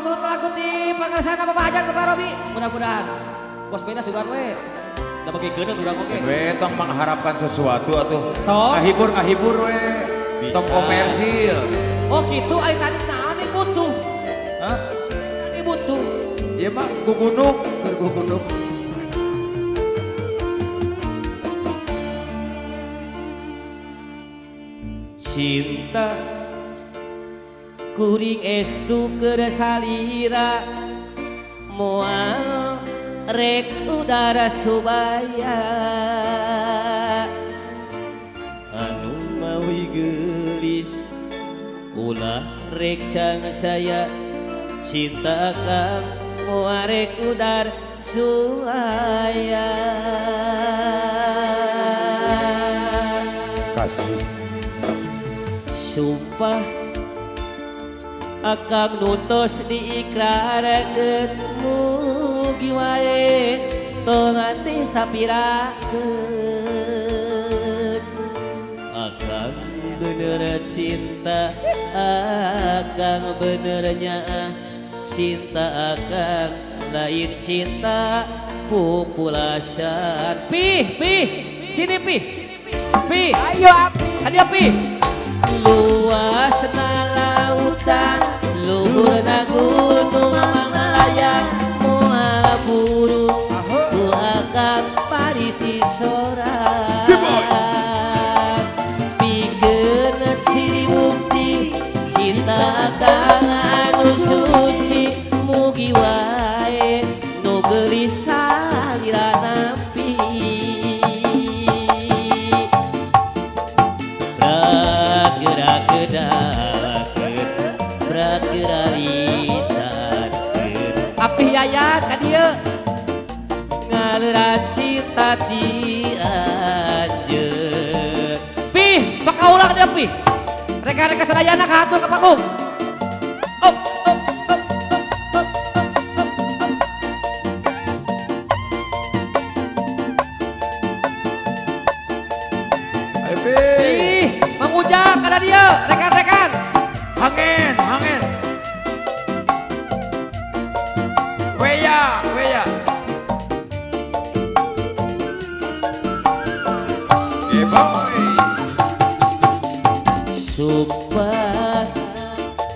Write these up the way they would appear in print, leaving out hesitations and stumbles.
menurut lagu di pengersana Bapak Hajar ke Pak Robi. Mudah-mudahan bos beda sugan we. Da bagi keuneuh urang oge. We tong mengharapkan sesuatu atuh. Tong. Ngahibur we. Tong komersil. Oh gitu, ai tadi naon butuh. Hah? Tadi butuh. Iya mah gugunuk, gugunuk. Cinta kuring estu keur salira moal rek udara subaya anu mawi geulis ulah rek cangcaya cinta kang moal rek udara subaya Kasih. sumpah akang nutos diikrarkeun mugi wae tong ati sapirakeun akang bener cinta akang bener nyaah cinta akang lain cinta populasian pih sini pih ayo api hadiah pih luasna lautan luhurna gunung mangalayang moal burung ku akang paris di sorang pikeun ciri bukti cinta akang anu suci mugi wae nu gelisah salira nampi api ayat ka dieu ngaleran cita ti anjeun pih pakaulah ka dieu pih reka-reka sadayana ka hatur ka panggung op pih mangujak kana dieu rekan-rekan Hangen. Weya. Boy. Sumpah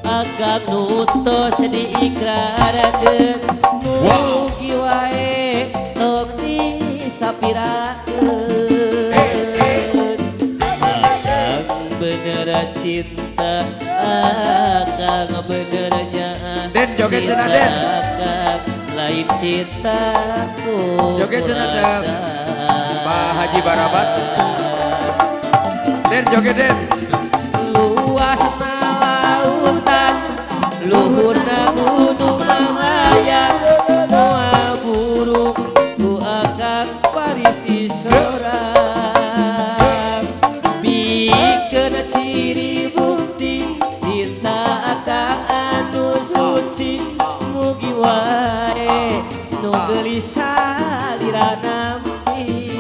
agak nutos diikrarkeun mugi wae tong disapirakeun akang bener cinta akang bener nyaah Den, joget cenah, Den. akang lain cinta Joget cenah, Den. Pak Haji Barabat. Den joget Den. luasna lautan luhurna gunung mangalayang moal burung ku akang paris di sorang pikeun ciri bukti cinta akang anu suci mugi wae nu gelisah lira nampi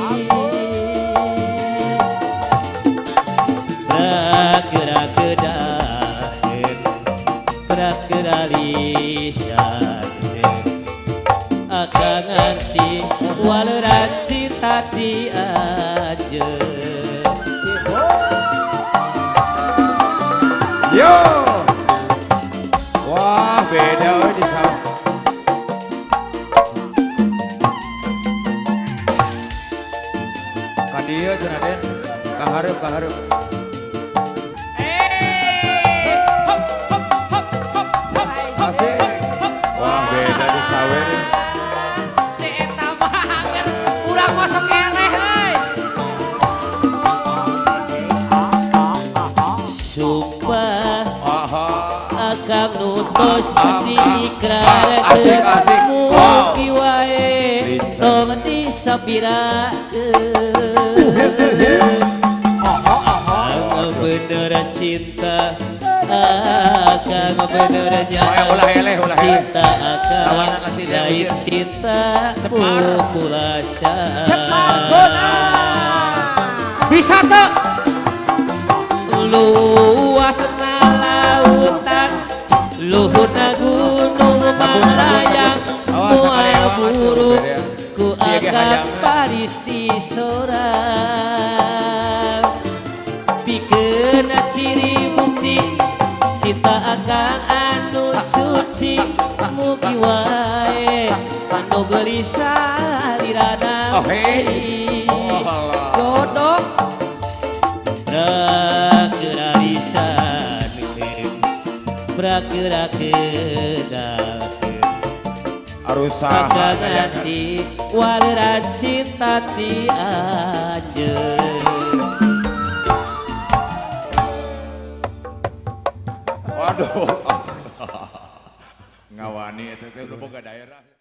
Prakiralisan akang nganti waleran cinta ti anjeun Yo. Wah, beda we di sana. Ka dieu cenah Den. Ka hareup. Asik. Wah, beda di sawer. si eta mah anger urang masuk eleh heuy sumpah Aha. akang nutos Asik. diikrarkeun Wow. mugi wae Lincah. tong disapirakeun akang bener cinta akang bener Ulah eleh. cinta akang Lawanan lah si Dewi. lain cinta Cepar. populasian bisa tuh luasna lautan luhurna gunung buktikan ciri bukti cinta akang anu suci mugi wae anu gelisah lirana Oh, hei. Oh, alah. jodoh brak-gerak-gerak Arusaha kayak ganti waliran cinta ti anjeun. Waduh. Ngawani itu udah boga daerah.